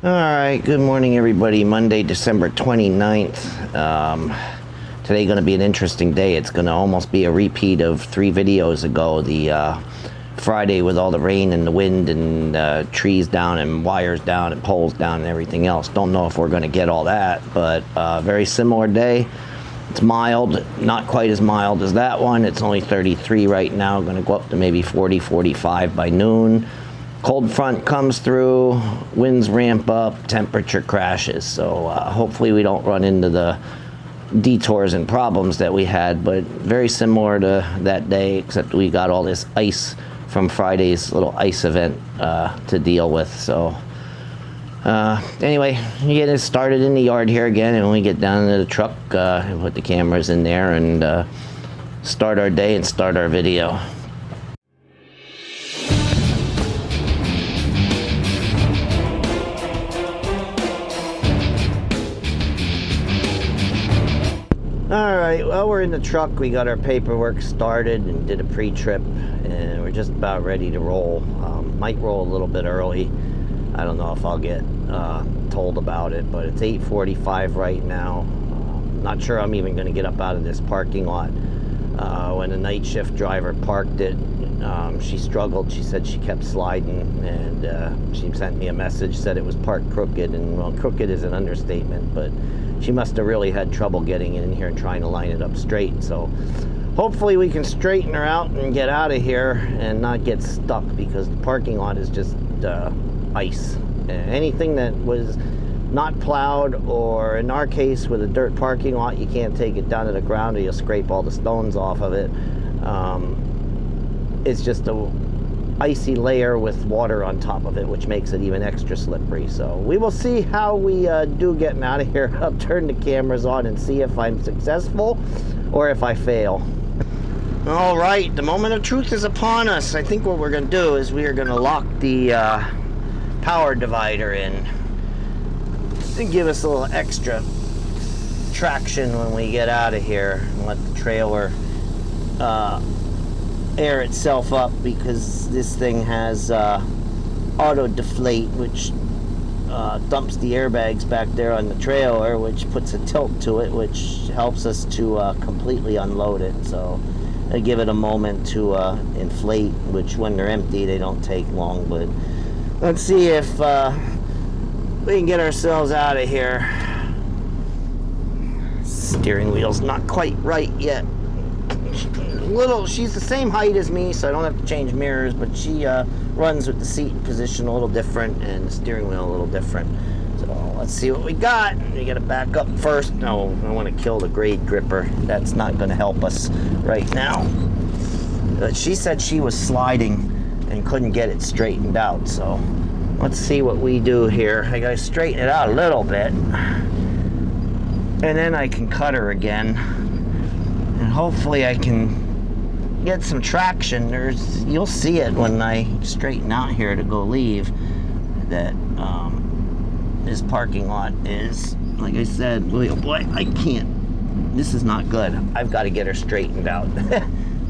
Alright, good morning everybody. Monday, December 29th. Today going to be an interesting day. It's going to almost be a repeat of 3 videos ago. The Friday with all the rain and the wind and trees down and wires down and poles down and everything else. Don't know if we're going to get all that, but very similar day. It's mild, not quite as mild as that one. It's only 33 right now. Going to go up to maybe 40, 45 by noon. Cold front comes through, winds ramp up, temperature crashes. So hopefully we don't run into the detours and problems that we had, but very similar to that day, except we got all this ice from Friday's little ice event to deal with. So anyway, we get it started in the yard here again, and when we get down to the truck, put the cameras in there and start our day and start our video. Alright, well, we're in the truck. We got our paperwork started and did a pre-trip, and we're just about ready to roll. Might roll a little bit early. I don't know if I'll get told about it, but it's 8:45 right now. Not sure I'm even going to get up out of this parking lot. When the night shift driver parked it, she struggled. She said she kept sliding, and she sent me a message, said it was parked crooked, and well, crooked is an understatement, but she must have really had trouble getting in here and trying to line it up straight. So hopefully we can straighten her out and get out of here and not get stuck, because the parking lot is just ice. Anything that was not plowed, or in our case with a dirt parking lot, you can't take it down to the ground or you'll scrape all the stones off of it. It's just a icy layer with water on top of it, which makes it even extra slippery. So we will see how we do getting out of here. I'll turn the cameras on and see if I'm successful or if I fail. All right, the moment of truth is upon us. I think what we're going to do is we are going to lock the power divider in and give us a little extra traction when we get out of here, and let the trailer air itself up, because this thing has auto deflate, which dumps the airbags back there on the trailer, which puts a tilt to it, which helps us to completely unload it. So I give it a moment to inflate, which when they're empty they don't take long. But let's see if we can get ourselves out of here. Steering wheel's not quite right yet. She's the same height as me, so I don't have to change mirrors, but she runs with the seat position a little different and the steering wheel a little different. So let's see what we got. We gotta back up first. No, I want to kill the grade gripper. That's not going to help us right now. But she said she was sliding and couldn't get it straightened out, so let's see what we do here. I gotta straighten it out a little bit, and then I can cut her again, and hopefully I can get some traction. You'll see it when I straighten out here to go leave, that this parking lot is, like I said, boy, oh boy, I can't, this is not good. I've got to get her straightened out.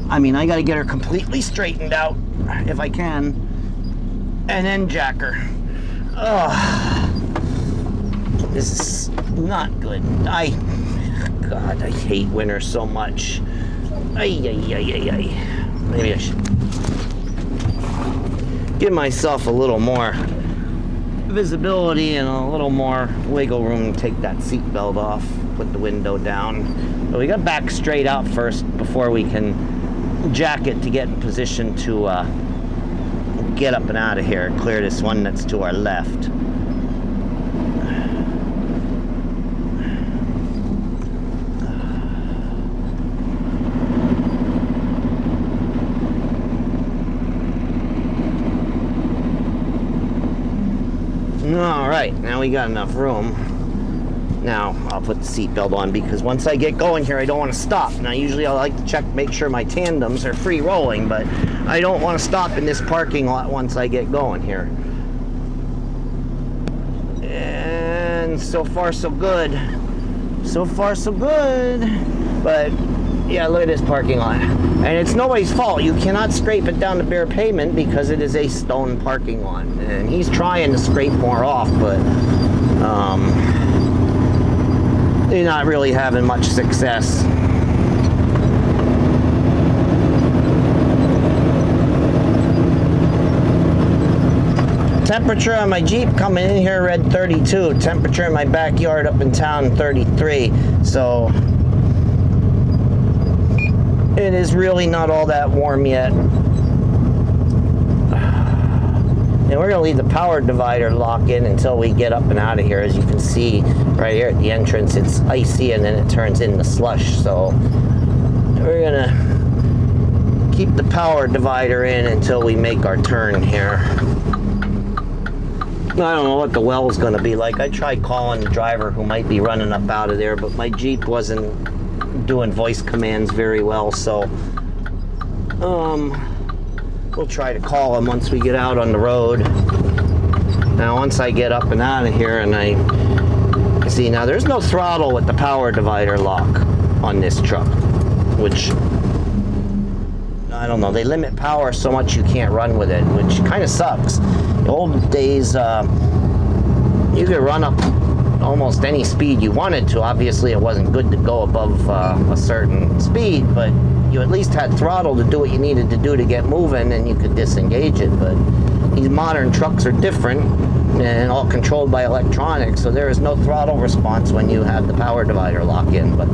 I mean, I got to get her completely straightened out if I can, and then jack her. Oh, this is not good. God, I hate winter so much. Maybe I should give myself a little more visibility and a little more wiggle room. Take that seat belt off, put the window down. But we got back straight out first before we can jack it to get in position to get up and out of here. Clear this one that's to our left. All right, now we got enough room. Now I'll put the seatbelt on, because once I get going here, I don't want to stop. Now usually I like to check, make sure my tandems are free rolling, but I don't want to stop in this parking lot once I get going here. And so far so good. So far so good. But yeah, look at this parking lot. And it's nobody's fault. You cannot scrape it down the bare pavement because it is a stone parking lot. And he's trying to scrape more off, but they're not really having much success. Temperature on my Jeep coming in here read 32. Temperature in my backyard up in town 33. So it is really not all that warm yet. And we're going to leave the power divider lock in until we get up and out of here. As you can see right here at the entrance, it's icy and then it turns into slush. So we're going to keep the power divider in until we make our turn here. I don't know what the well's going to be like. I tried calling the driver who might be running up out of there, but my Jeep wasn't doing voice commands very well, so we'll try to call him once we get out on the road. Now, once I get up and out of here and I see, now there's no throttle with the power divider lock on this truck, which I don't know, they limit power so much you can't run with it, which kind of sucks. The old days, you could run up almost any speed you wanted to. Obviously, it wasn't good to go above a certain speed, but you at least had throttle to do what you needed to do to get moving, and you could disengage it. But these modern trucks are different and all controlled by electronics, so there is no throttle response when you have the power divider lock in. But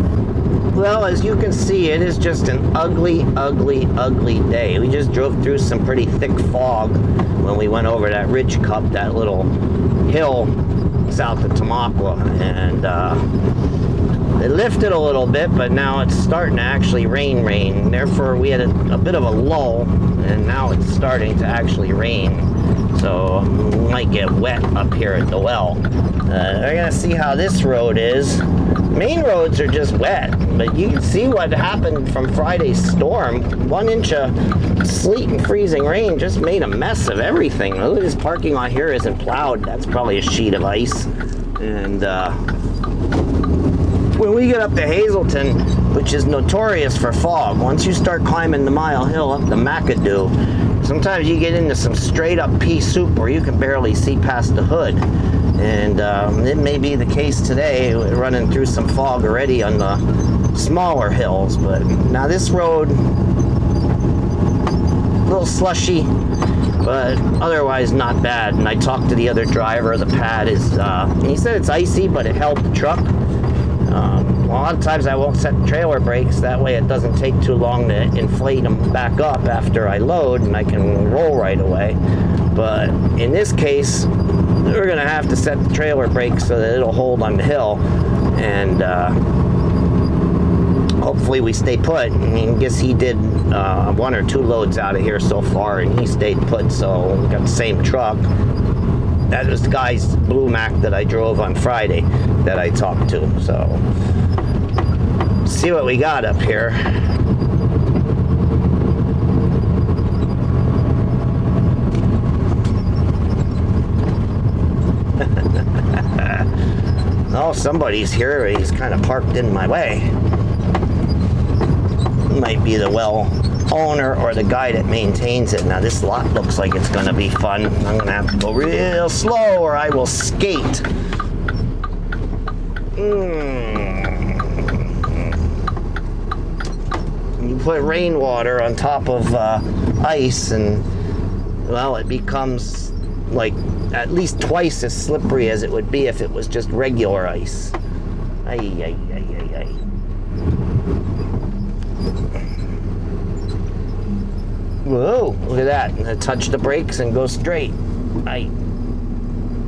well, as you can see, it is just an ugly, ugly, ugly day. We just drove through some pretty thick fog when we went over that ridge cup, that little hill south of Tamaqua, and it lifted a little bit, but now it's starting to actually rain. Therefore, we had a bit of a lull, and now it's starting to actually rain. So we might get wet up here at the well. We're gonna see how this road is. Main roads are just wet, but you can see what happened from Friday's storm. 1 inch of sleet and freezing rain just made a mess of everything. Look, this parking lot here isn't plowed. That's probably a sheet of ice. And when we get up to Hazelton, which is notorious for fog, once you start climbing the Mile Hill up the McAdoo, sometimes you get into some straight up pea soup where you can barely see past the hood. And it may be the case today, running through some fog already on the smaller hills. But now this road, a little slushy, but otherwise not bad. And I talked to the other driver. The pad is, he said it's icy, but it held the truck. A lot of times I won't set trailer brakes. That way it doesn't take too long to inflate them back up after I load, and I can roll right away. But in this case, we're going to have to set the trailer brakes so that it'll hold on the hill. And hopefully we stay put. I mean, I guess he did 1 or 2 loads out of here so far, and he stayed put, so we got the same truck. That was the guy's Blue Mac that I drove on Friday that I talked to. So, see what we got up here. Oh, somebody's here. He's kind of parked in my way. Might be the well owner or the guy that maintains it. Now this lot looks like it's going to be fun. I'm going to have to go real slow or I will skate. You put rainwater on top of ice and, well, it becomes like at least twice as slippery as it would be if it was just regular ice. Ay, ay, ay, ay, ay. Whoa, look at that. I touch the brakes and go straight. Ay.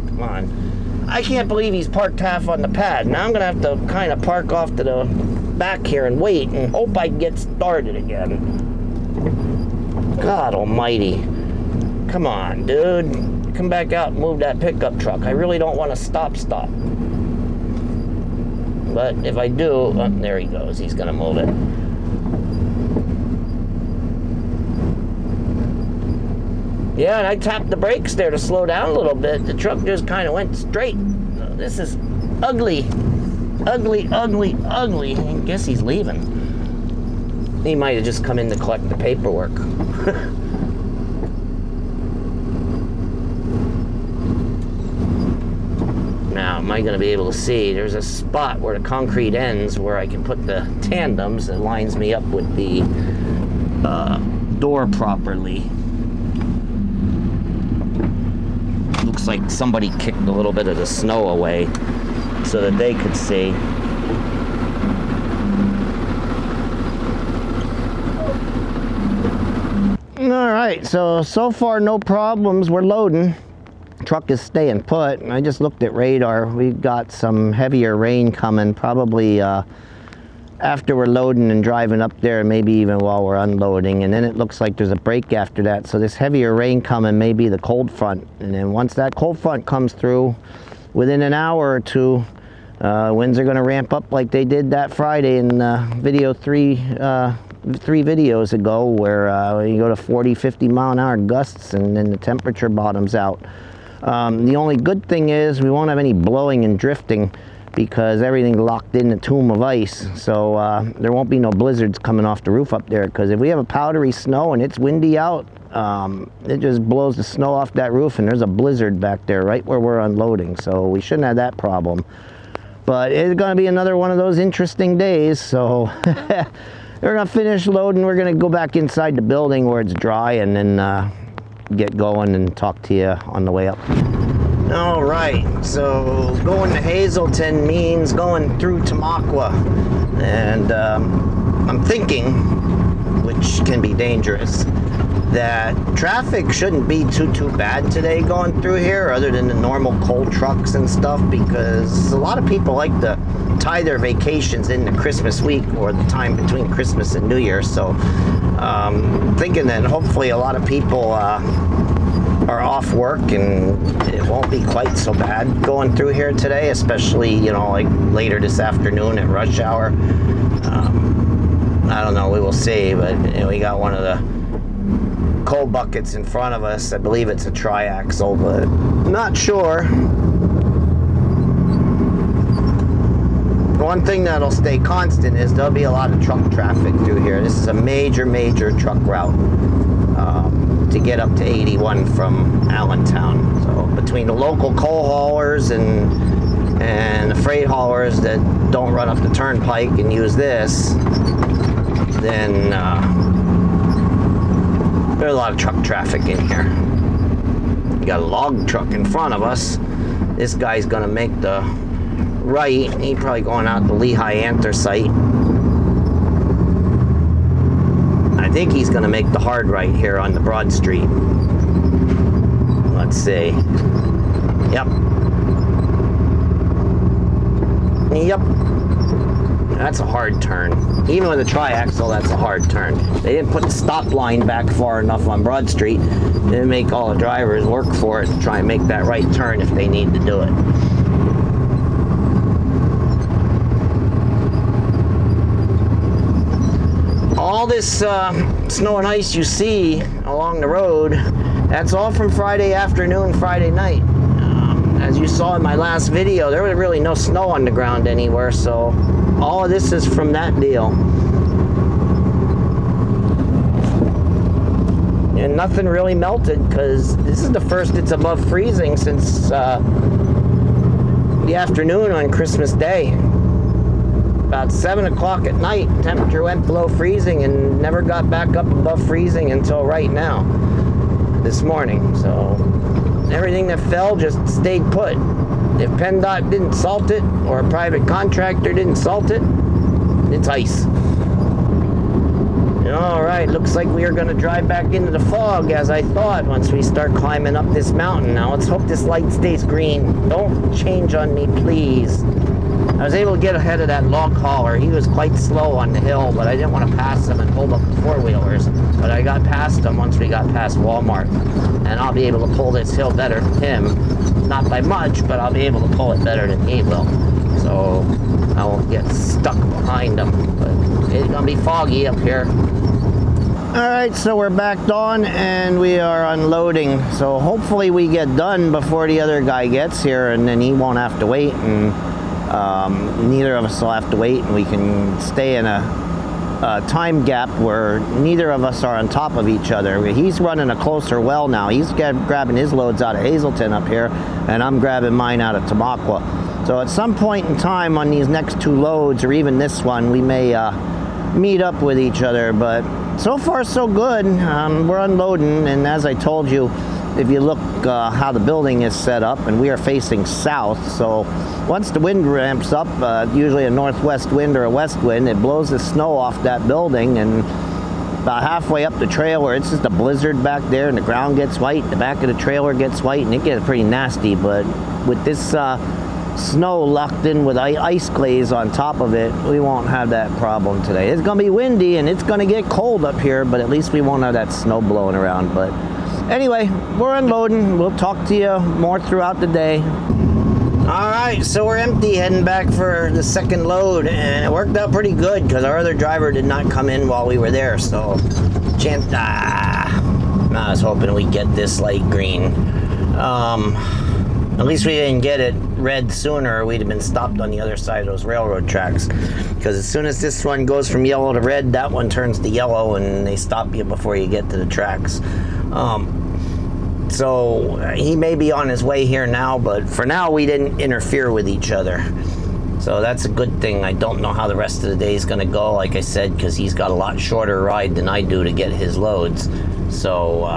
Come on. I can't believe he's parked half on the pad. Now I'm going to have to kind of park off to the back here and wait and hope I get started again. God almighty. Come on, dude. Come back out and move that pickup truck. I really don't want to stop. But if I do, oh, there he goes. He's going to move it. Yeah, and I tapped the brakes there to slow down a little bit. The truck just kind of went straight. So this is ugly. Ugly, ugly, ugly. I guess he's leaving. He might have just come in to collect the paperwork. Now, am I going to be able to see? There's a spot where the concrete ends where I can put the tandems. It lines me up with the door properly. Looks like somebody kicked a little bit of the snow away so that they could see. All right, so far no problems. We're loading. Truck is staying put. I just looked at radar. We've got some heavier rain coming, probably after we're loading and driving up there, maybe even while we're unloading. And then it looks like there's a break after that. So this heavier rain coming may be the cold front. And then once that cold front comes through, within an hour or two, winds are going to ramp up like they did that Friday in video three videos ago, where you go to 40, 50 mile an hour gusts, and then the temperature bottoms out. The only good thing is we won't have any blowing and drifting because everything's locked in the tomb of ice. So there won't be no blizzards coming off the roof up there, because if we have a powdery snow and it's windy out, it just blows the snow off that roof and there's a blizzard back there right where we're unloading. So we shouldn't have that problem. But it's going to be another one of those interesting days. So we're going to finish loading. We're going to go back inside the building where it's dry and then get going and talk to you on the way up. All right, so going to Hazelton means going through Tamaqua, and I'm thinking, which can be dangerous, that traffic shouldn't be too bad today going through here, other than the normal coal trucks and stuff, because a lot of people like to tie their vacations into Christmas week or the time between Christmas and New Year. So thinking that hopefully a lot of people are off work and it won't be quite so bad going through here today, especially, you know, like later this afternoon at rush hour. I don't know, we will see, but you know, we got one of the coal buckets in front of us. I believe it's a triaxle, but not sure. One thing that'll stay constant is there'll be a lot of truck traffic through here. This is a major truck route to get up to 81 from Allentown. So between the local coal haulers and the freight haulers that don't run up the turnpike and use this, then there's a lot of truck traffic in here. You got a log truck in front of us. This guy's gonna make the right. He's probably going out the Lehigh Anthracite. I think he's going to make the hard right here on the Broad Street. Let's see. Yep. That's a hard turn. Even with a triaxle, that's a hard turn. They didn't put the stop line back far enough on Broad Street. They didn't make all the drivers work for it to try and make that right turn if they need to do it. All this snow and ice you see along the road, that's all from Friday afternoon, Friday night. As you saw in my last video, there was really no snow on the ground anywhere, so all of this is from that deal. And nothing really melted, because this is the first it's above freezing since the afternoon on Christmas Day. About 7 o'clock at night, temperature went below freezing and never got back up above freezing until right now, this morning. So everything that fell just stayed put. If PennDOT didn't salt it, or a private contractor didn't salt it, it's ice. All right, looks like we are going to drive back into the fog, as I thought, once we start climbing up this mountain. Now let's hope this light stays green. Don't change on me, please. I was able to get ahead of that log hauler. He was quite slow on the hill, but I didn't want to pass him and hold up the four-wheelers. But I got past him once we got past Walmart. And I'll be able to pull this hill better than him. Not by much, but I'll be able to pull it better than he will. So I won't get stuck behind him. But it's going to be foggy up here. All right, so we're backed on and we are unloading. So hopefully we get done before the other guy gets here, and then he won't have to wait, and neither of us will have to wait, and we can stay in a time gap where neither of us are on top of each other. He's running a closer well now. He's grabbing his loads out of Hazelton up here, and I'm grabbing mine out of Tamaqua. So at some point in time on these next 2 loads, or even this one, we may meet up with each other. But so far so good. We're unloading, and as I told you, if you look how the building is set up, and we are facing south, so once the wind ramps up, usually a northwest wind or a west wind, it blows the snow off that building, and about halfway up the trailer, it's just a blizzard back there, and the ground gets white, the back of the trailer gets white, and it gets pretty nasty. But with this snow locked in with ice glaze on top of it, we won't have that problem today. It's going to be windy, and it's going to get cold up here, but at least we won't have that snow blowing around. But anyway, we're unloading. We'll talk to you more throughout the day. All right, so we're empty, heading back for the second load, and it worked out pretty good because our other driver did not come in while we were there. So, I was hoping we'd get this light green. At least we didn't get it red sooner, or we'd have been stopped on the other side of those railroad tracks. Because as soon as this one goes from yellow to red, that one turns to yellow, and they stop you before you get to the tracks. So he may be on his way here now, but for now we didn't interfere with each other. So that's a good thing. I don't know how the rest of the day is going to go, like I said, because he's got a lot shorter ride than I do to get his loads. So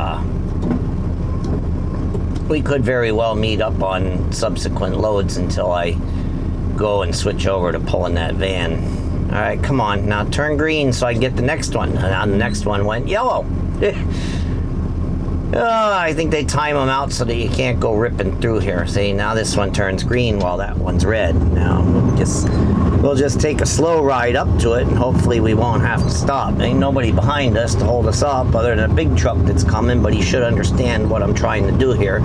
we could very well meet up on subsequent loads until I go and switch over to pulling that van. All right, come on. Now turn green so I can get the next one. And the next one went yellow. I think they time them out so that you can't go ripping through here. See, now this one turns green while that one's red. Now, we'll just take a slow ride up to it, and hopefully we won't have to stop. Ain't nobody behind us to hold us up other than a big truck that's coming, but he should understand what I'm trying to do here.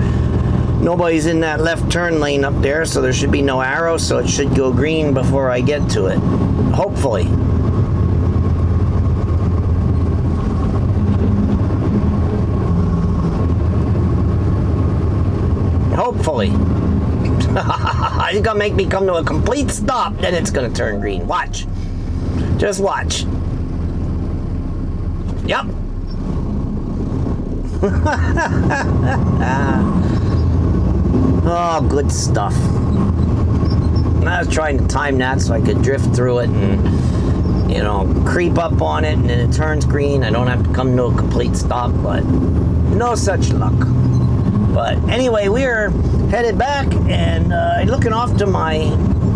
Nobody's in that left turn lane up there, so there should be no arrow, so it should go green before I get to it. Hopefully. Hopefully. It's gonna make me come to a complete stop, then it's gonna turn green. Watch. Just watch. Yep. Oh, good stuff. I was trying to time that so I could drift through it and, you know, creep up on it, and then it turns green. I don't have to come to a complete stop, but no such luck. But anyway, we're headed back, and looking off to my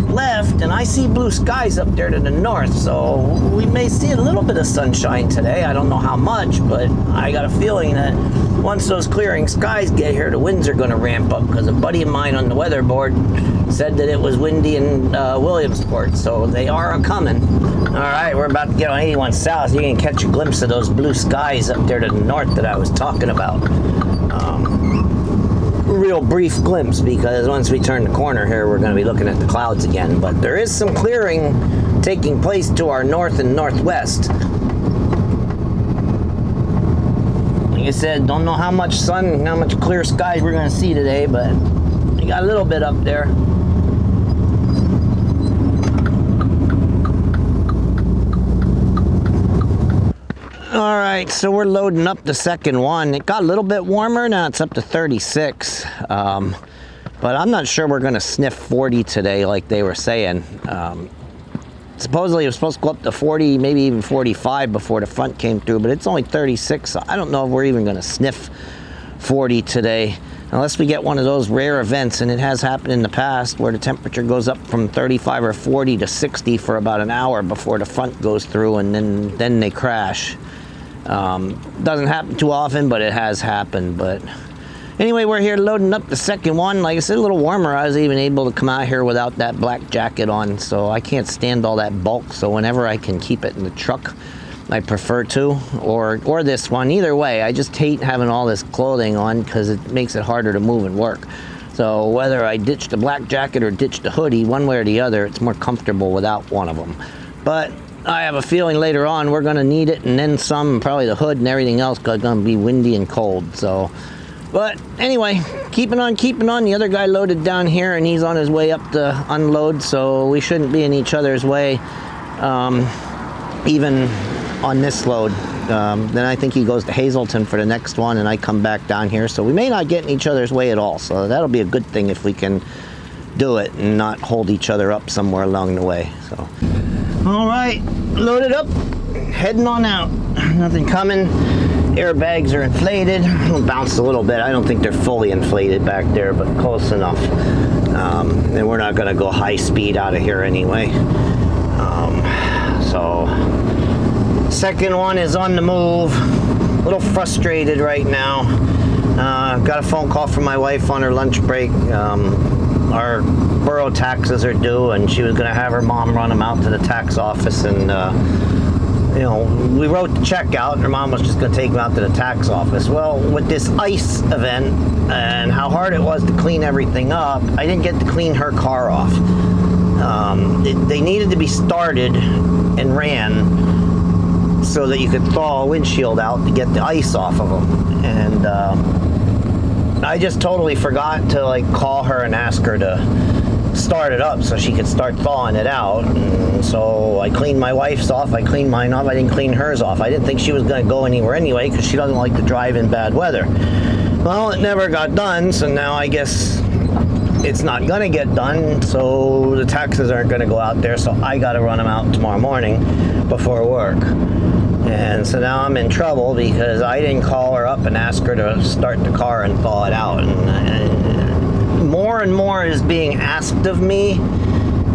left, and I see blue skies up there to the north, so we may see a little bit of sunshine today. I don't know how much, but I got a feeling that once those clearing skies get here, the winds are going to ramp up, because a buddy of mine on the weather board said that it was windy in Williamsport, so they are a-coming. All right, we're about to get on 81 South. You can catch a glimpse of those blue skies up there to the north that I was talking about. Real brief glimpse, because once we turn the corner here, we're going to be looking at the clouds again. But there is some clearing taking place to our north and northwest. Like I said, don't know how much sun, how much clear skies we're going to see today, but we got a little bit up there. All right, so we're loading up the second one. It got a little bit warmer. Now it's up to 36. But I'm not sure we're going to sniff 40 today like they were saying. Supposedly it was supposed to go up to 40, maybe even 45 before the front came through, but it's only 36. So I don't know if we're even going to sniff 40 today, unless we get one of those rare events, and it has happened in the past, where the temperature goes up from 35 or 40 to 60 for about an hour before the front goes through, and then they crash. Doesn't happen too often, but it has happened. But anyway, we're here loading up the second one. Like I said, a little warmer. I was even able to come out here without that black jacket on, so I can't stand all that bulk. So whenever I can keep it in the truck, I prefer to, or this one. Either way, I just hate having all this clothing on because it makes it harder to move and work. So whether I ditch the black jacket or ditch the hoodie, one way or the other, it's more comfortable without one of them. But I have a feeling later on we're going to need it, and then some, probably the hood and everything else, because it's going to be windy and cold. So, but anyway, keeping on. The other guy loaded down here, and he's on his way up to unload, so we shouldn't be in each other's way. even on this load. Then I think he goes to Hazleton for the next one, and I come back down here. So we may not get in each other's way at all. So that'll be a good thing if we can do it and not hold each other up somewhere along the way. So, all right, loaded up, heading on out. Nothing coming. Airbags are inflated. Bounced a little bit. I don't think they're fully inflated back there, but close enough. And we're not going to go high speed out of here anyway. So, second one is on the move. A little frustrated right now. Got a phone call from my wife on her lunch break. Our borough taxes are due, and she was going to have her mom run them out to the tax office, and you know, we wrote the check out, and her mom was just going to take them out to the tax office. Well, with this ice event and how hard it was to clean everything up, I didn't get to clean her car off. They needed to be started and ran so that you could thaw a windshield out to get the ice off of them. And I just totally forgot to like call her and ask her to start it up so she could start thawing it out. And so I cleaned my wife's off, I cleaned mine off, I didn't clean hers off. I didn't think she was going to go anywhere anyway because she doesn't like to drive in bad weather. Well, it never got done, so now I guess it's not going to get done, so the taxes aren't going to go out there, so I got to run them out tomorrow morning before work. And so now I'm in trouble because I didn't call her up and ask her to start the car and thaw it out. And more and more is being asked of me,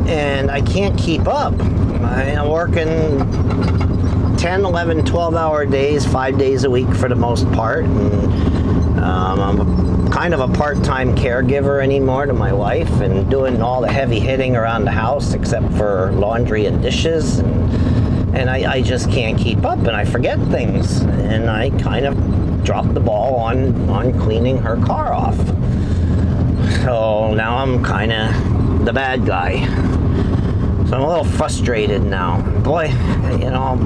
and I can't keep up. I'm working 10, 11, 12-hour days, 5 days a week for the most part. And I'm kind of a part-time caregiver anymore to my wife and doing all the heavy hitting around the house except for laundry and dishes. And I just can't keep up, and I forget things. And I kind of dropped the ball on cleaning her car off. So now I'm kind of the bad guy. So I'm a little frustrated now. Boy, you know,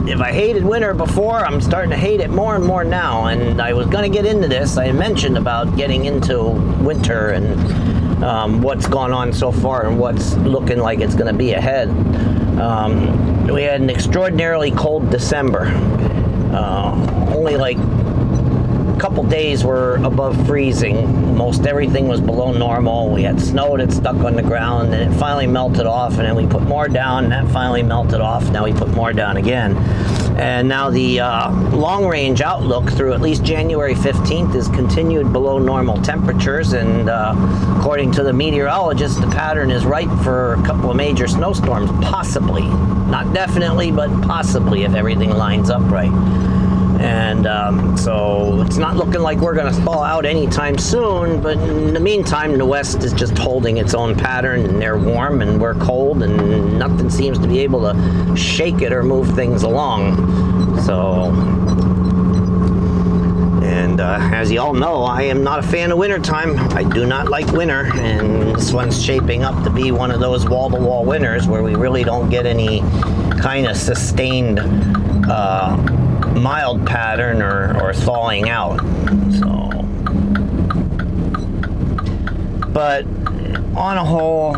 if I hated winter before, I'm starting to hate it more and more now. And I was going to get into this. I mentioned about getting into winter and what's gone on so far and what's looking like it's going to be ahead. We had an extraordinarily cold December. Only like a couple days were above freezing. Most everything was below normal. We had snow that stuck on the ground, and it finally melted off, and then we put more down, and that finally melted off. Now we put more down again. And now the long-range outlook through at least January 15th is continued below normal temperatures, and according to the meteorologists, the pattern is ripe for a couple of major snowstorms, possibly. Not definitely, but possibly if everything lines up right. And so it's not looking like we're going to thaw out anytime soon, but in the meantime, the West is just holding its own pattern, and they're warm and we're cold, and nothing seems to be able to shake it or move things along. So, and as you all know, I am not a fan of wintertime. I do not like winter, and this one's shaping up to be one of those wall-to-wall winters where we really don't get any kind of sustained mild pattern or thawing out. So, but on a whole,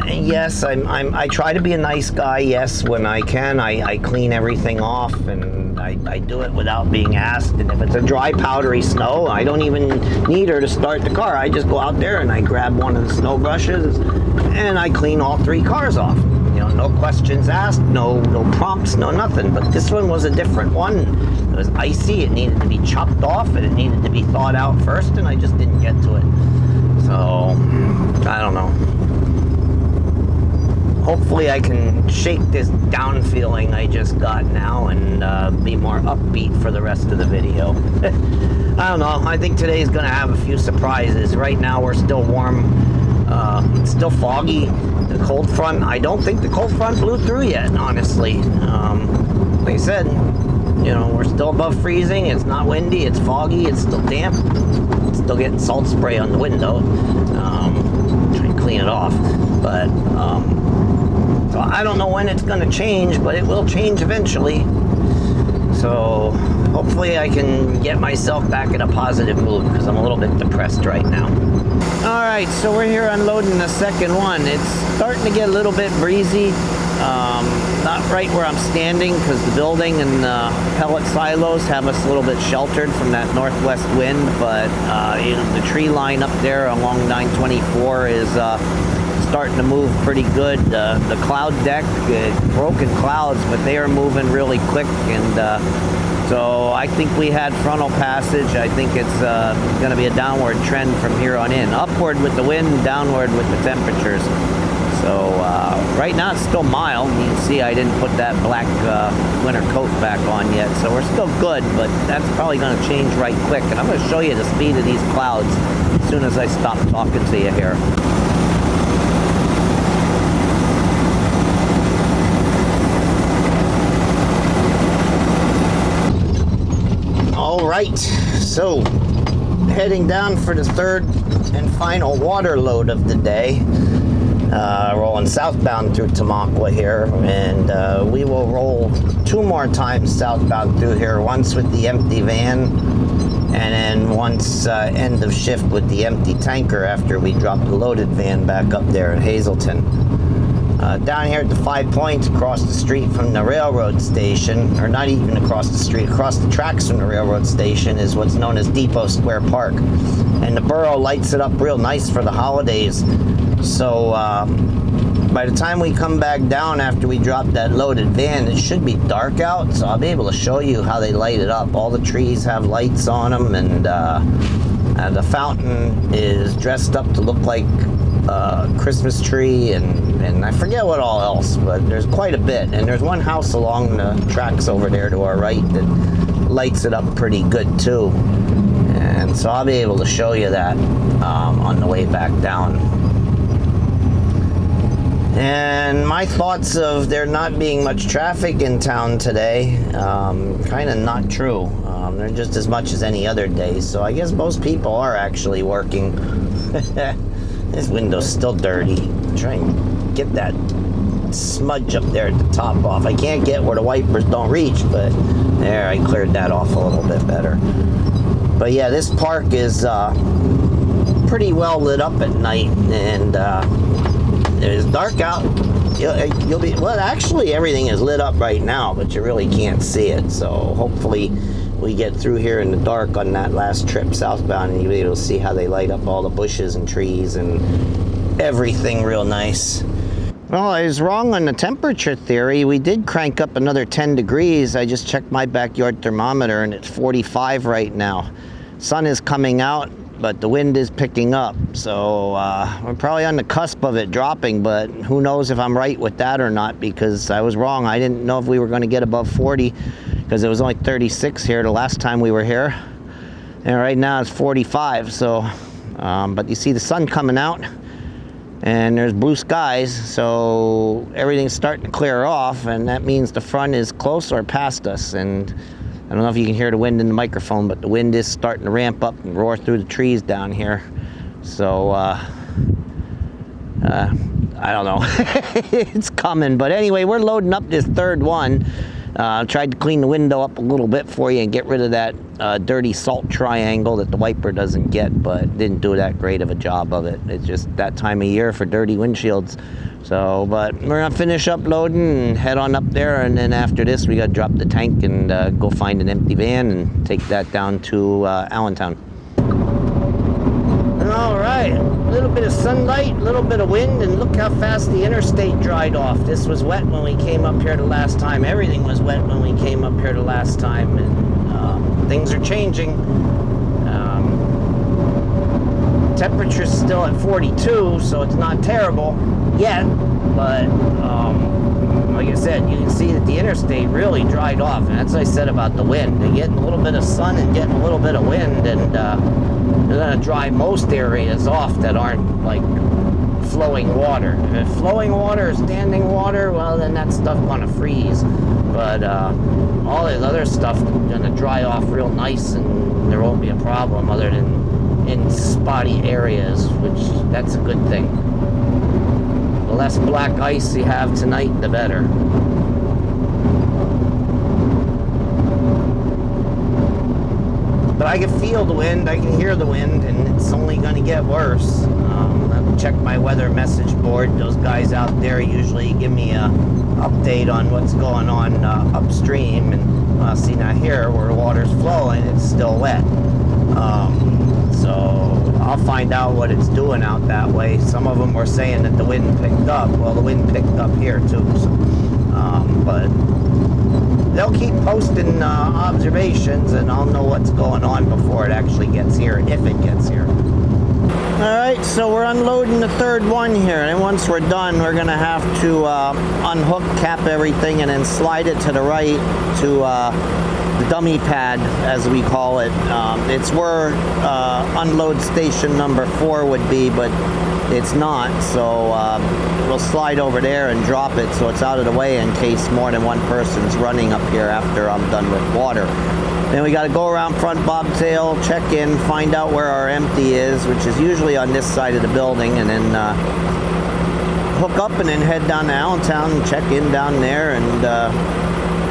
yes, I try to be a nice guy. Yes, when I can, I clean everything off, and I do it without being asked. And if it's a dry, powdery snow, I don't even need her to start the car. I just go out there and I grab one of the snow brushes and I clean all 3 cars off. You know, no questions asked, no prompts, no nothing. But this one was a different one. It was icy, it needed to be chopped off, and it needed to be thawed out first, and I just didn't get to it. So, I don't know. Hopefully I can shake this down feeling I just got now and be more upbeat for the rest of the video. I don't know, I think today's going to have a few surprises. Right now we're still warm. It's still foggy. The cold front, I don't think the cold front blew through yet, honestly. Like I said, you know, we're still above freezing. It's not windy, it's foggy, it's still damp. It's still getting salt spray on the window. Try and clean it off. But, so I don't know when it's going to change, but it will change eventually. So hopefully I can get myself back in a positive mood because I'm a little bit depressed right now. All right, so we're here unloading the second one. It's starting to get a little bit breezy. Not right where I'm standing because the building and the pellet silos have us a little bit sheltered from that northwest wind, but the tree line up there along 924 is starting to move pretty good. The cloud deck, broken clouds, but they are moving really quick, and so I think we had frontal passage. I think it's going to be a downward trend from here on in. Upward with the wind, downward with the temperatures. So right now it's still mild. You can see I didn't put that black winter coat back on yet, so we're still good, but that's probably going to change right quick. And I'm going to show you the speed of these clouds as soon as I stop talking to you here. All right, so heading down for the third and final water load of the day. Rolling southbound through Tamaqua here, and we will roll 2 more times southbound through here, once with the empty van and then once end of shift with the empty tanker after we drop the loaded van back up there in Hazleton. Down here at the 5 Points, across the street from the railroad station, or not even across the street, across the tracks from the railroad station, is what's known as Depot Square Park, and the borough lights it up real nice for the holidays. So by the time we come back down after we drop that loaded van, it should be dark out, so I'll be able to show you how they light it up. All the trees have lights on them, and the fountain is dressed up to look like a Christmas tree, and I forget what all else, but there's quite a bit. And there's one house along the tracks over there to our right that lights it up pretty good too. And so I'll be able to show you that on the way back down. And my thoughts of there not being much traffic in town today, kind of not true. They're just as much as any other day, so I guess most people are actually working. This window's still dirty. Try and get that smudge up there at the top off. I can't get where the wipers don't reach, but there, I cleared that off a little bit better. But yeah, this park is pretty well lit up at night, and it's dark out. You'll be, well, actually everything is lit up right now, but you really can't see it. So hopefully we get through here in the dark on that last trip southbound, and you'll be able to see how they light up all the bushes and trees and everything real nice. Well, I was wrong on the temperature theory. We did crank up another 10 degrees. I just checked my backyard thermometer, and it's 45 right now. Sun is coming out, but the wind is picking up, so we're probably on the cusp of it dropping, but who knows if I'm right with that or not, because I was wrong. I didn't know if we were going to get above 40, because it was only 36 here the last time we were here, and right now it's 45. So but you see the sun coming out, and there's blue skies, so everything's starting to clear off, and that means the front is close or past us. And I don't know if you can hear the wind in the microphone, but the wind is starting to ramp up and roar through the trees down here. So, I don't know. It's coming. But anyway, we're loading up this third one. Tried to clean the window up a little bit for you and get rid of that dirty salt triangle that the wiper doesn't get, but didn't do that great of a job of it. It's just that time of year for dirty windshields. So, but we're gonna finish up loading and head on up there, and then after this we gotta drop the tank and go find an empty van and take that down to Allentown. All right, a little bit of sunlight, a little bit of wind, and look how fast the interstate dried off. This was wet when we came up here the last time. Everything was wet when we came up here the last time, and things are changing. Temperature's still at 42, so it's not terrible yet, but like I said, you can see that the interstate really dried off, and that's what I said about the wind. They're getting a little bit of sun and getting a little bit of wind, and they're going to dry most areas off that aren't like flowing water. If flowing water or standing water, well, then that stuff going to freeze, but all this other stuff is going to dry off real nice, and there won't be a problem other than in spotty areas, which that's a good thing. The less black ice you have tonight, the better. But I can feel the wind, I can hear the wind, and it's only going to get worse. I've checked my weather message board. Those guys out there usually give me a update on what's going on upstream. And see, now here where the water's flowing, it's still wet. So I'll find out what it's doing out that way. Some of them were saying that the wind picked up. Well, the wind picked up here too. So, but they'll keep posting observations, and I'll know what's going on before it actually gets here, if it gets here. All right, so we're unloading the third one here, and once we're done, we're gonna have to unhook, cap everything, and then slide it to the right to the dummy pad, as we call it. It's where unload station number 4 would be, but it's not, so we'll slide over there and drop it so it's out of the way in case more than one person's running up here after I'm done with water. Then we got to go around front bobtail, check in, find out where our empty is, which is usually on this side of the building, and then hook up and then head down to Allentown and check in down there and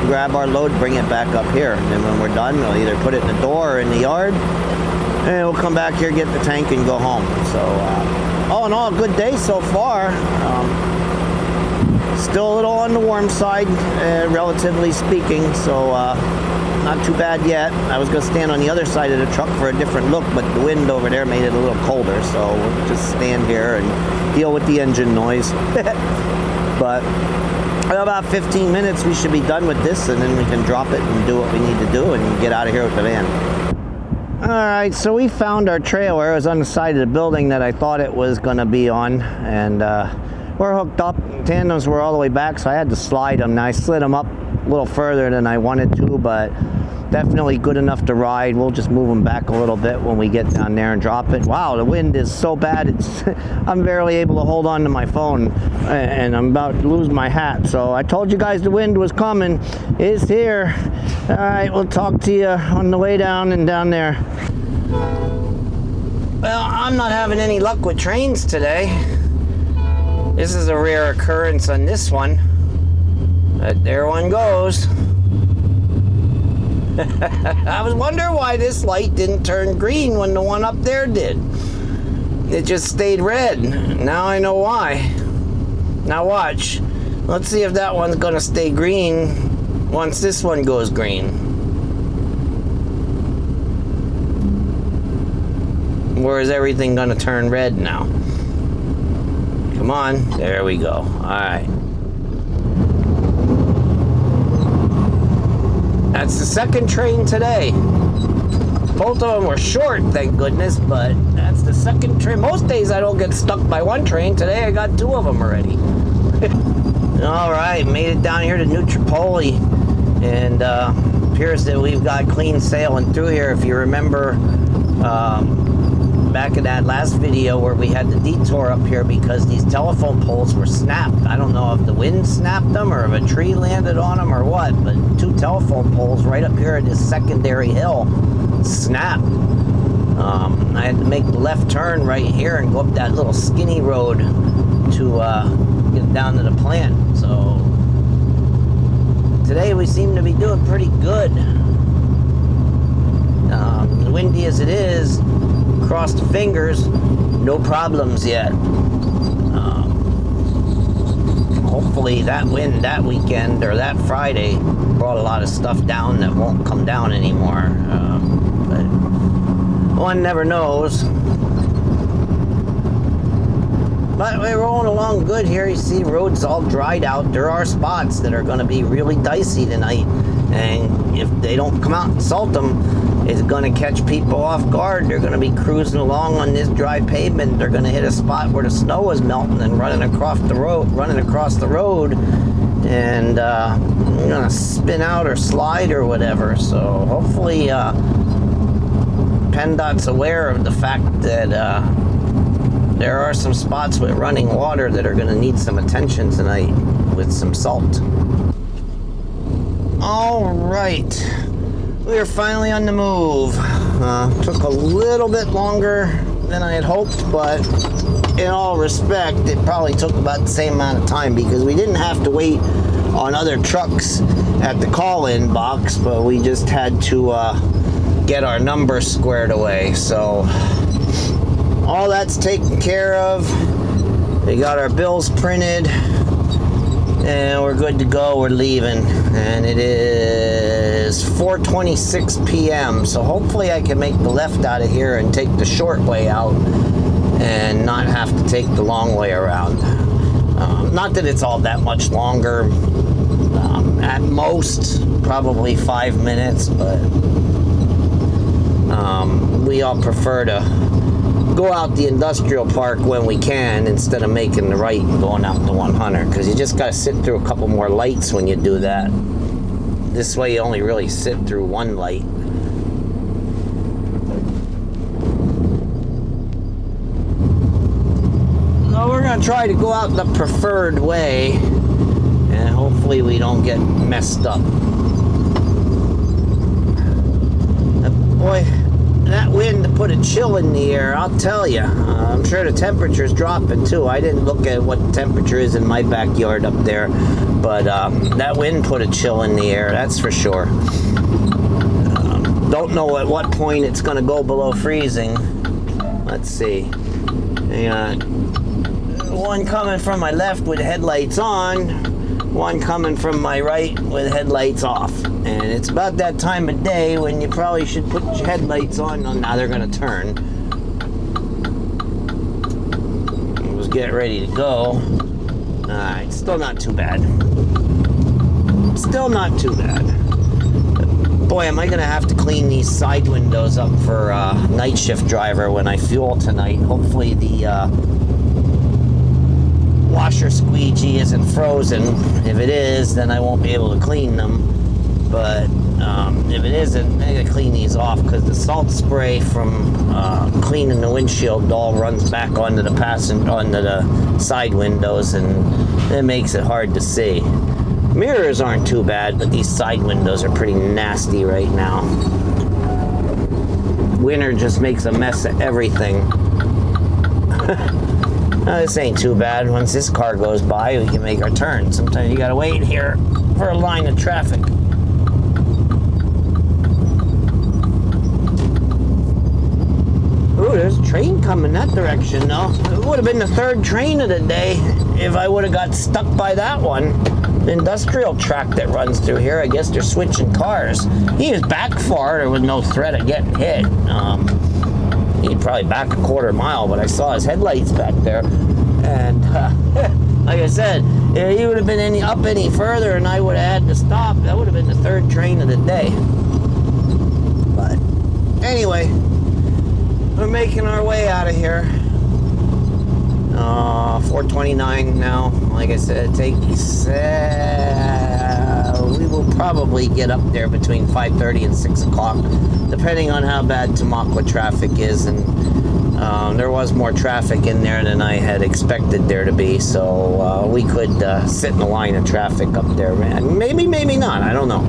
grab our load, bring it back up here. And then when we're done, we'll either put it in the door or in the yard, and we'll come back here, get the tank, and go home. So all in all, a good day so far. Still a little on the warm side, relatively speaking, so not too bad yet. I was going to stand on the other side of the truck for a different look, but the wind over there made it a little colder, so we'll just stand here and deal with the engine noise. But in about 15 minutes, we should be done with this, and then we can drop it and do what we need to do and get out of here with the van. Alright, so we found our trailer. It was on the side of the building that I thought it was going to be on, and we're hooked up. Tandems were all the way back, so I had to slide them. Now I slid them up a little further than I wanted to, but definitely good enough to ride. We'll just move them back a little bit when we get down there and drop it. Wow, the wind is so bad, I'm barely able to hold on to my phone, and I'm about to lose my hat. So I told you guys the wind was coming. It's here. All right, we'll talk to you on the way down and down there. Well, I'm not having any luck with trains today. This is a rare occurrence on this one. But there one goes. I was wondering why this light didn't turn green when the one up there did. It just stayed red. Now I know why. Now watch. Let's see if that one's gonna stay green once this one goes green. Or is everything gonna turn red now? Come on, there we go. Alright. That's the second train today. Both of them were short, thank goodness, but that's the second train. Most days I don't get stuck by one train. Today I got 2 of them already. Alright, made it down here to New Tripoli, and appears that we've got clean sailing through here. If you remember back in that last video where we had the detour up here because these telephone poles were snapped. I don't know if the wind snapped them or if a tree landed on them or what, but 2 telephone poles right up here at this secondary hill snapped. I had to make the left turn right here and go up that little skinny road to get down to the plant. So today we seem to be doing pretty good. Windy as it is, cross the fingers, no problems yet. Hopefully that wind that weekend or that Friday brought a lot of stuff down that won't come down anymore. But one never knows. But we're rolling along good here. You see roads all dried out. There are spots that are going to be really dicey tonight, and if they don't come out and salt them, it's going to catch people off guard. They're going to be cruising along on this dry pavement. They're going to hit a spot where the snow is melting and running across the road, and going to spin out or slide or whatever. So hopefully PennDOT's aware of the fact that there are some spots with running water that are going to need some attention tonight with some salt. All right. We are finally on the move. Took a little bit longer than I had hoped, but in all respect, it probably took about the same amount of time because we didn't have to wait on other trucks at the call-in box, but we just had to get our numbers squared away. So all that's taken care of. We got our bills printed and we're good to go. We're leaving, and it is 4:26 p.m. so hopefully I can make the left out of here and take the short way out and not have to take the long way around. Not that it's all that much longer. At most probably 5 minutes, but we all prefer to go out the industrial park when we can instead of making the right and going out to 100, because you just got to sit through a couple more lights when you do that. This way you only really sit through one light. So we're going to try to go out the preferred way, and hopefully we don't get messed up. Boy, that wind put a chill in the air, I'll tell you. I'm sure the temperature's dropping too. I didn't look at what the temperature is in my backyard up there, but that wind put a chill in the air, that's for sure. Don't know at what point it's going to go below freezing. Let's see. One coming from my left with headlights on, one coming from my right with headlights off. And it's about that time of day when you probably should put your headlights on. Oh, now they're going to turn. Let's get ready to go. Alright, still not too bad. Still not too bad. Boy, am I going to have to clean these side windows up for night shift driver when I fuel tonight. Hopefully the washer squeegee isn't frozen. If it is, then I won't be able to clean them. But if it isn't, I gotta clean these off because the salt spray from cleaning the windshield all runs back onto the onto the side windows, and it makes it hard to see. Mirrors aren't too bad, but these side windows are pretty nasty right now. Winter just makes a mess of everything. This ain't too bad. Once this car goes by, we can make our turn. Sometimes you gotta wait here for a line of traffic. Ooh, there's a train coming that direction, though. It would have been the third train of the day if I would have got stuck by that one. The industrial track that runs through here, I guess they're switching cars. He was back far. There was no threat of getting hit. He'd probably back a quarter mile, but I saw his headlights back there. And like I said, if he would have been up any further and I would have had to stop, that would have been the third train of the day. But anyway, we're making our way out of here. 4:29 now. Like I said, we will probably get up there between 5:30 and 6 o'clock, depending on how bad Tamaqua traffic is. And there was more traffic in there than I had expected there to be, so we could sit in the line of traffic up there. Maybe, maybe not. I don't know.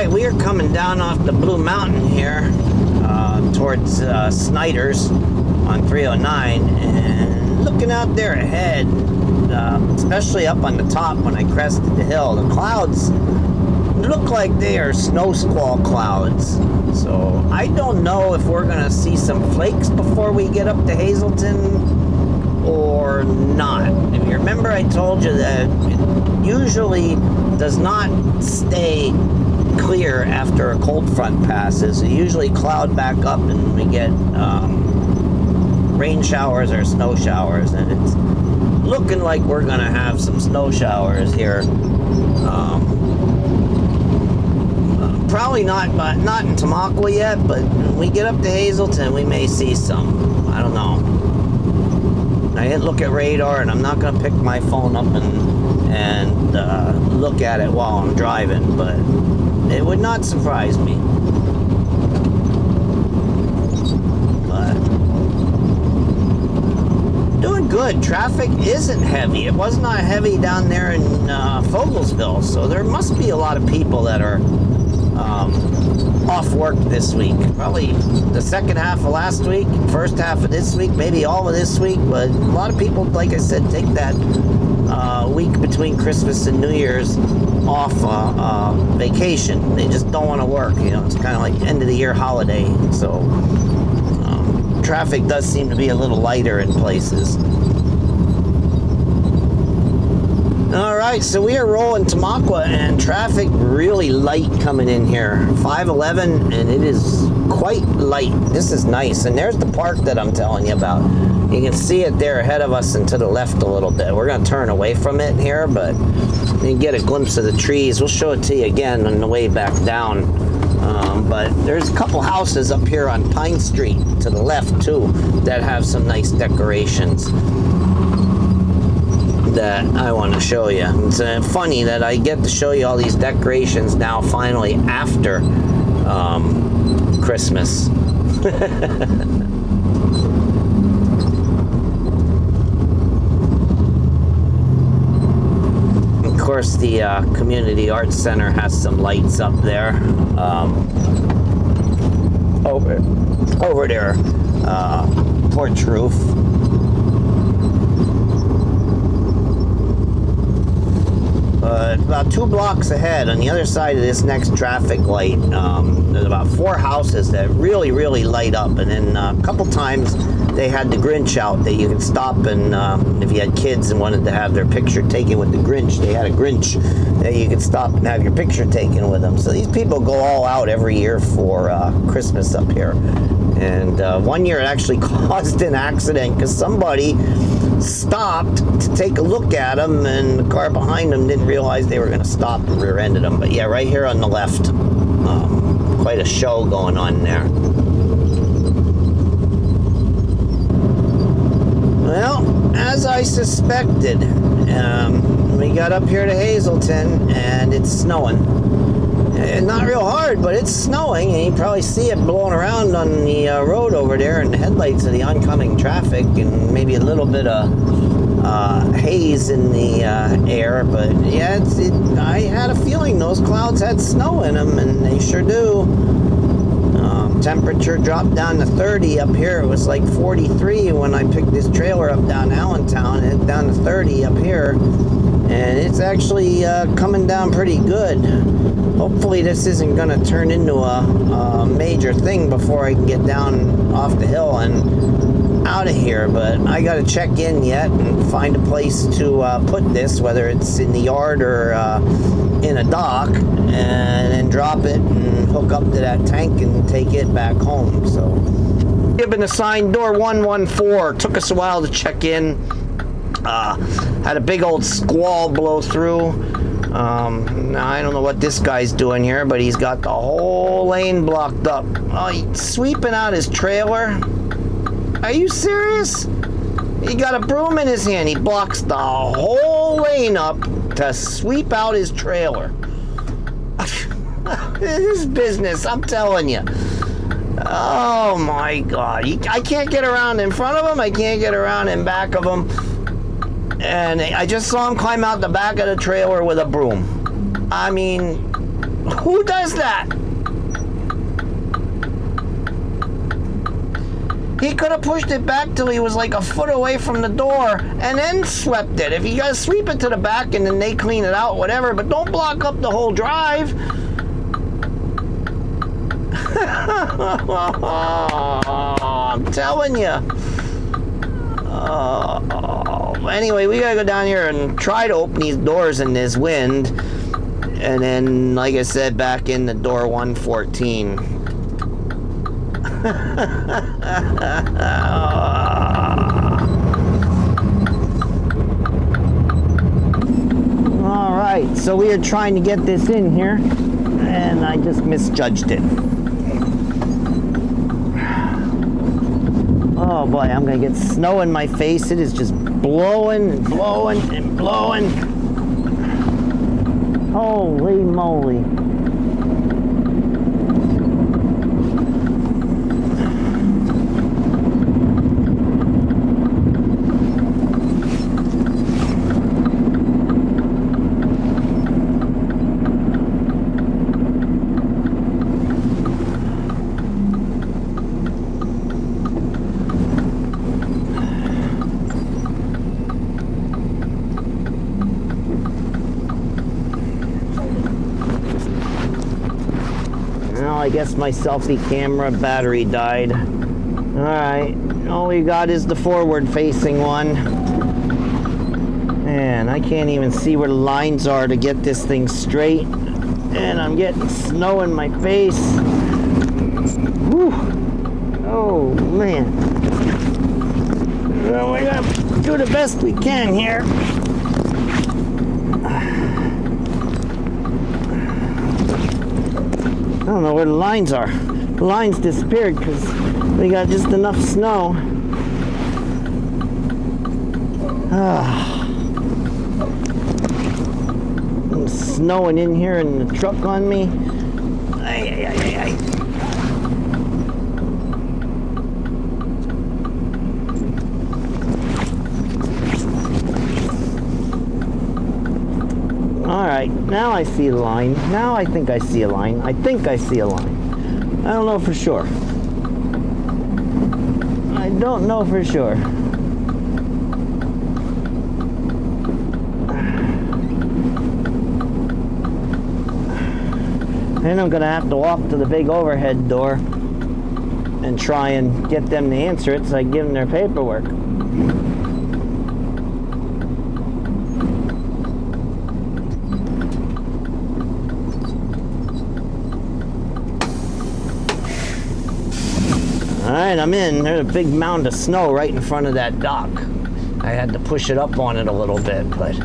We are coming down off the Blue Mountain here towards Snyder's on 309, and looking out there ahead, especially up on the top when I crested the hill, the clouds look like they are snow squall clouds. So I don't know if we're going to see some flakes before we get up to Hazleton or not. If you remember, I told you that it usually does not stay clear after a cold front passes. It usually cloud back up and we get rain showers or snow showers, and it's looking like we're gonna have some snow showers here. Probably not in Tamaqua yet, but when we get up to Hazleton, we may see some. I don't know. I didn't look at radar, and I'm not gonna pick my phone up and look at it while I'm driving, but it would not surprise me. But doing good. Traffic isn't heavy. It was not heavy down there in Fogelsville, so there must be a lot of people that are off work this week. Probably the second half of last week, first half of this week, maybe all of this week, but a lot of people, like I said, take that week between Christmas and New Year's off vacation. They just don't want to work. You know, it's kind of like end of the year holiday. So traffic does seem to be a little lighter in places. All right, so we are rolling Tamaqua, and traffic really light coming in here. 511, and it is quite light. This is nice, and there's the park that I'm telling you about. You can see it there ahead of us and to the left a little bit. We're going to turn away from it here, but you can get a glimpse of the trees. We'll show it to you again on the way back down. But there's a couple houses up here on Pine Street to the left, too, that have some nice decorations that I want to show you. It's funny that I get to show you all these decorations now finally after Christmas. Of course, the Community Arts Center has some lights up there. Over their porch roof. But about 2 blocks ahead, on the other side of this next traffic light, there's about 4 houses that really, really light up. And then a couple times they had the Grinch out that you could stop and if you had kids and wanted to have their picture taken with the Grinch, they had a Grinch that you could stop and have your picture taken with them. So these people go all out every year for Christmas up here. And one year it actually caused an accident because somebody stopped to take a look at them, and the car behind them didn't realize they were going to stop and rear-ended them. But yeah, right here on the left, quite a show going on there. Well, as I suspected, we got up here to Hazelton, and it's snowing. Not real hard, but it's snowing, and you probably see it blowing around on the road over there in the headlights of the oncoming traffic, and maybe a little bit of haze in the air. But yeah, I had a feeling those clouds had snow in them, and they sure do. Temperature dropped down to 30 up here. It was like 43 when I picked this trailer up down Allentown. It's down to 30 up here, and it's actually coming down pretty good. Hopefully this isn't going to turn into a major thing before I can get down off the hill and out of here. But I got to check in yet and find a place to put this, whether it's in the yard or in a dock, and then drop it and hook up to that tank and take it back home. So, given assigned door 114. Took us a while to check in. Had a big old squall blow through. Now I don't know what this guy's doing here, but he's got the whole lane blocked up. Oh, he's sweeping out his trailer. Are you serious? He got a broom in his hand. He blocks the whole lane up to sweep out his trailer. This is business, I'm telling you. Oh my God. I can't get around in front of him. I can't get around in back of him. And I just saw him climb out the back of the trailer with a broom. I mean, who does that? He could have pushed it back till he was like a foot away from the door and then swept it. If you guys sweep it to the back and then they clean it out, whatever, but don't block up the whole drive. I'm telling you. Anyway, we gotta go down here and try to open these doors in this wind, and then, like I said, back in the door 114. All right, so we are trying to get this in here, and I just misjudged it. Oh boy, I'm gonna get snow in my face. It is just blowing and blowing and blowing. Holy moly. guess my selfie camera battery died. Alright, all we got is the forward facing one. And I can't even see where the lines are to get this thing straight. And I'm getting snow in my face. Whew. Oh man. Well, we gotta do the best we can here. I don't know where the lines are. The lines disappeared because we got just enough snow. It's snowing in here in the truck on me. Ay, ay, ay, ay. Alright, now I see a line. Now I think I see a line. I think I see a line. I don't know for sure. I don't know for sure. Then I'm gonna have to walk to the big overhead door and try and get them to answer it so I give them their paperwork. Alright, I'm in. There's a big mound of snow right in front of that dock. I had to push it up on it a little bit, but...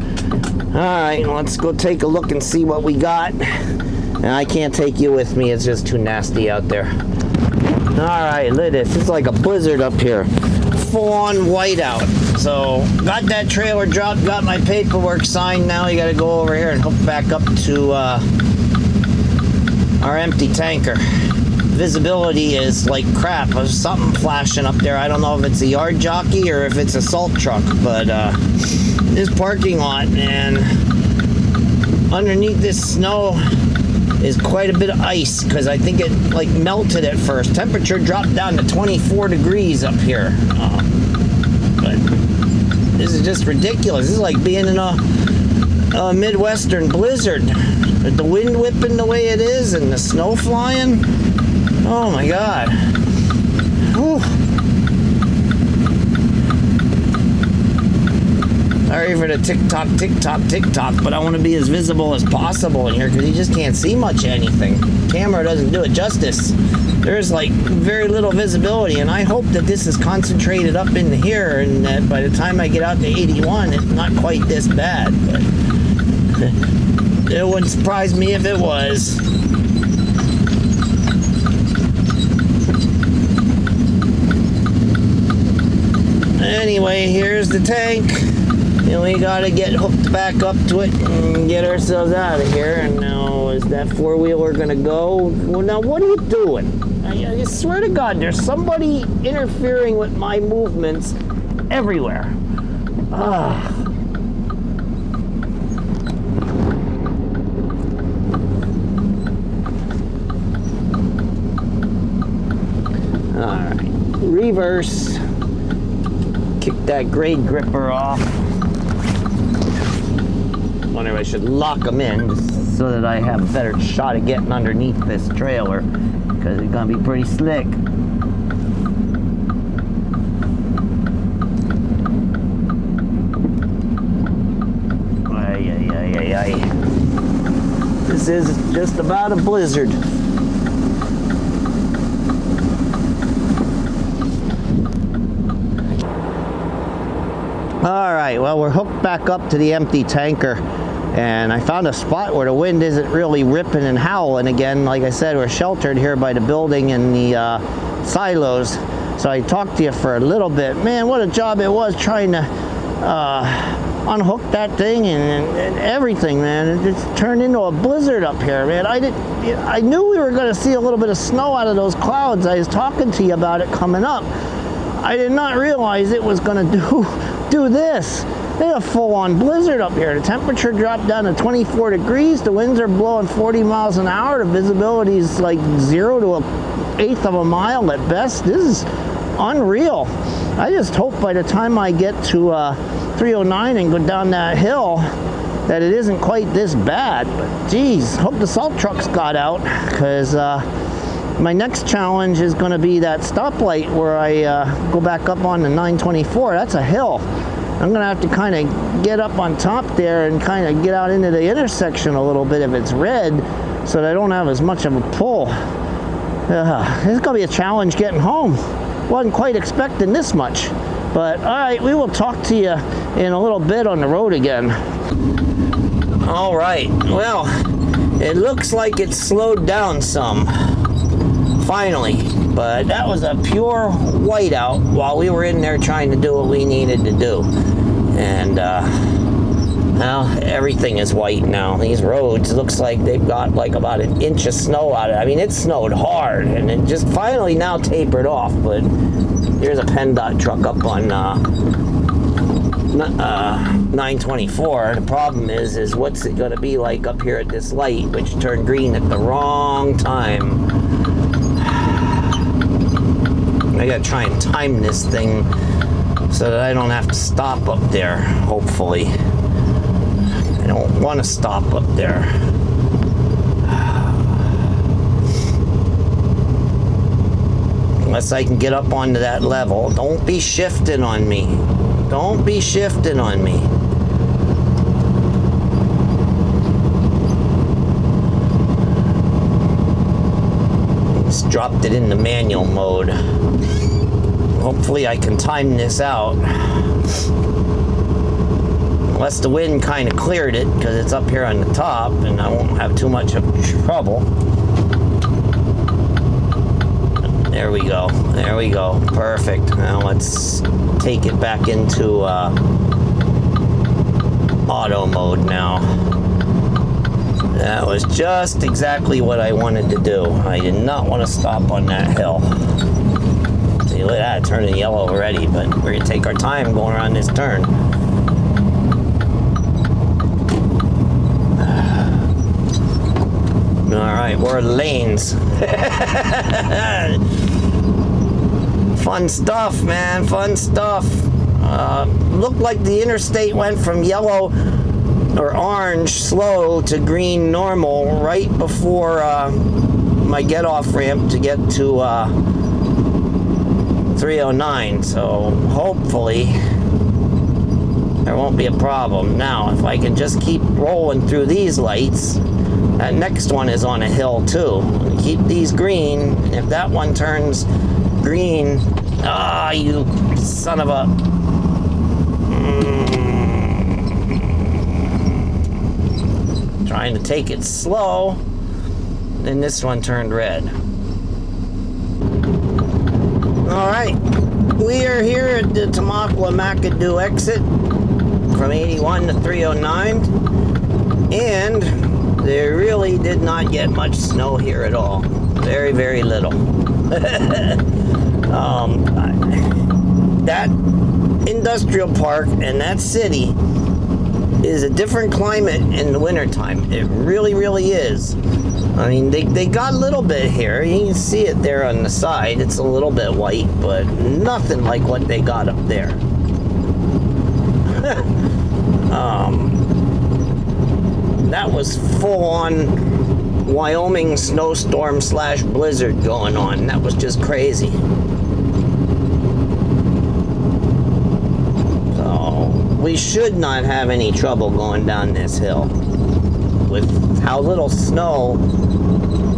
Alright, let's go take a look and see what we got. And I can't take you with me, it's just too nasty out there. Alright, look at this. It's like a blizzard up here. Full-on whiteout. So, got that trailer dropped, got my paperwork signed. Now you gotta go over here and hook back up to our empty tanker. Visibility is like crap. There's something flashing up there. I don't know if it's a yard jockey or if it's a salt truck, but this parking lot, man, underneath this snow is quite a bit of ice because I think it like melted at first. Temperature dropped down to 24 degrees up here. But this is just ridiculous. This is like being in a Midwestern blizzard. With the wind whipping the way it is and the snow flying. Oh my God. Whew. Sorry for the tick-tock, but I want to be as visible as possible in here because you just can't see much of anything. Camera doesn't do it justice. There's like very little visibility, and I hope that this is concentrated up into here and that by the time I get out to 81, it's not quite this bad, but it wouldn't surprise me if it was. Anyway, here's the tank. And we gotta get hooked back up to it and get ourselves out of here. And now, is that four-wheeler gonna go? Well, now, what are you doing? I swear to God, there's somebody interfering with my movements everywhere. Alright, reverse. Kick that grade gripper off. Wonder if I should lock them in just so that I have a better shot of getting underneath this trailer because it's gonna be pretty slick. Ay, ay, ay, ay, ay. This is just about a blizzard. Alright, well, we're hooked back up to the empty tanker, and I found a spot where the wind isn't really ripping and howling again. Like I said, we're sheltered here by the building and the silos, so I talked to you for a little bit. Man, what a job it was trying to unhook that thing and everything, man. It just turned into a blizzard up here, man. I knew we were going to see a little bit of snow out of those clouds. I was talking to you about it coming up. I did not realize it was going to do this. They had a full-on blizzard up here. The temperature dropped down to 24 degrees. The winds are blowing 40 miles an hour. The visibility is like 0 to an eighth of a mile at best. This is unreal. I just hope by the time I get to 309 and go down that hill that it isn't quite this bad. But geez, hope the salt trucks got out because My next challenge is going to be that stoplight where I go back up on the 924. That's a hill. I'm going to have to kind of get up on top there and kind of get out into the intersection a little bit if it's red, so that I don't have as much of a pull. This is going to be a challenge getting home. Wasn't quite expecting this much. But all right, we will talk to you in a little bit on the road again. All right, well, it looks like it's slowed down some, finally. But that was a pure whiteout while we were in there trying to do what we needed to do. And now everything is white now. These roads, looks like they've got like about an inch of snow out of it. I mean, it snowed hard, and it just finally now tapered off. But here's a PennDOT truck up on 924. The problem is what's it going to be like up here at this light, which turned green at the wrong time. I got to try and time this thing so that I don't have to stop up there, hopefully. I don't want to stop up there. Unless I can get up onto that level. Don't be shifting on me. Don't be shifting on me. Just dropped it into manual mode. Hopefully I can time this out. Unless the wind kind of cleared it, because it's up here on the top and I won't have too much of trouble. There we go. There we go. Perfect. Now let's take it back into auto mode now. That was just exactly what I wanted to do. I did not want to stop on that hill. See, look at that, turning yellow already, but we're going to take our time going around this turn. Alright, where are the lanes? Fun stuff, man, fun stuff. Looked like the interstate went from yellow or orange slow to green normal right before my get off ramp to get to 309, so hopefully there won't be a problem. Now if I can just keep rolling through these lights, that next one is on a hill too. Keep these green. If that one turns green, you son of a trying to take it slow, then this one turned red. Alright, we are here at the Tamaqua-McAdoo exit from 81 to 309, and there really did not get much snow here at all. Very, very little. That industrial park and that city is a different climate in the wintertime. It really, really is. I mean, they got a little bit here. You can see it there on the side. It's a little bit white, but nothing like what they got up there. That was full-on Wyoming snowstorm / blizzard going on. That was just crazy. So we should not have any trouble going down this hill. With how little snow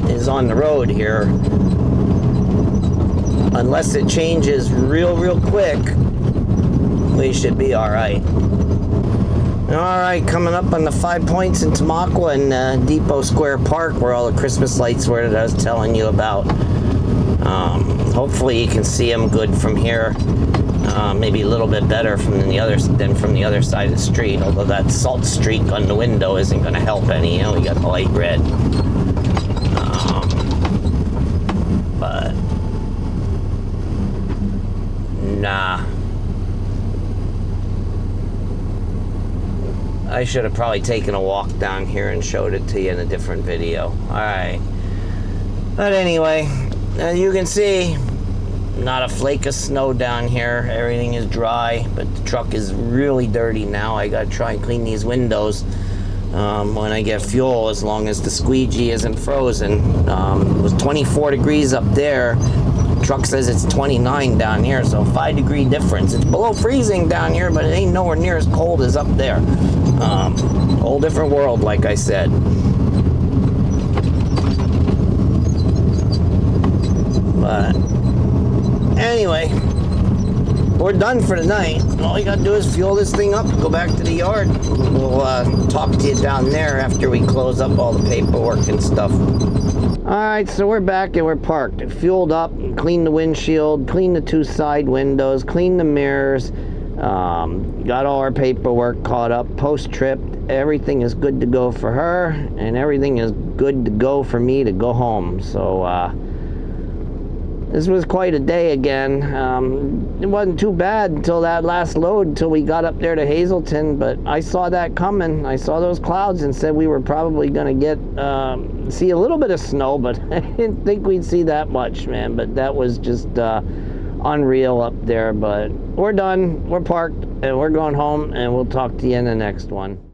is on the road here, unless it changes real quick, we should be all right. Alright, coming up on the 5 points in Tamaqua and Depot Square Park, where all the Christmas lights were that I was telling you about. Hopefully you can see them good from here. Maybe a little bit better from the other side of the street, although that salt streak on the window isn't going to help any. You know, we got the light red. But nah. I should have probably taken a walk down here and showed it to you in a different video. Alright. But anyway, as you can see, not a flake of snow down here. Everything is dry, but the truck is really dirty now. I gotta try and clean these windows when I get fuel, as long as the squeegee isn't frozen. It was 24 degrees up there. Truck says it's 29 down here, so 5-degree difference. It's below freezing down here, but it ain't nowhere near as cold as up there. Whole different world, like I said. But anyway, we're done for the night. All you gotta do is fuel this thing up, go back to the yard. We'll talk to you down there after we close up all the paperwork and stuff. Alright, so we're back and we're parked. Fueled up, cleaned the windshield, cleaned the 2 side windows, cleaned the mirrors, got all our paperwork caught up, post-trip. Everything is good to go for her, and everything is good to go for me to go home. So, this was quite a day again. It wasn't too bad until that last load, until we got up there to Hazleton, but I saw that coming. I saw those clouds and said we were probably going to see a little bit of snow, but I didn't think we'd see that much, man. But that was just unreal up there. But we're done, we're parked, and we're going home, and we'll talk to you in the next one.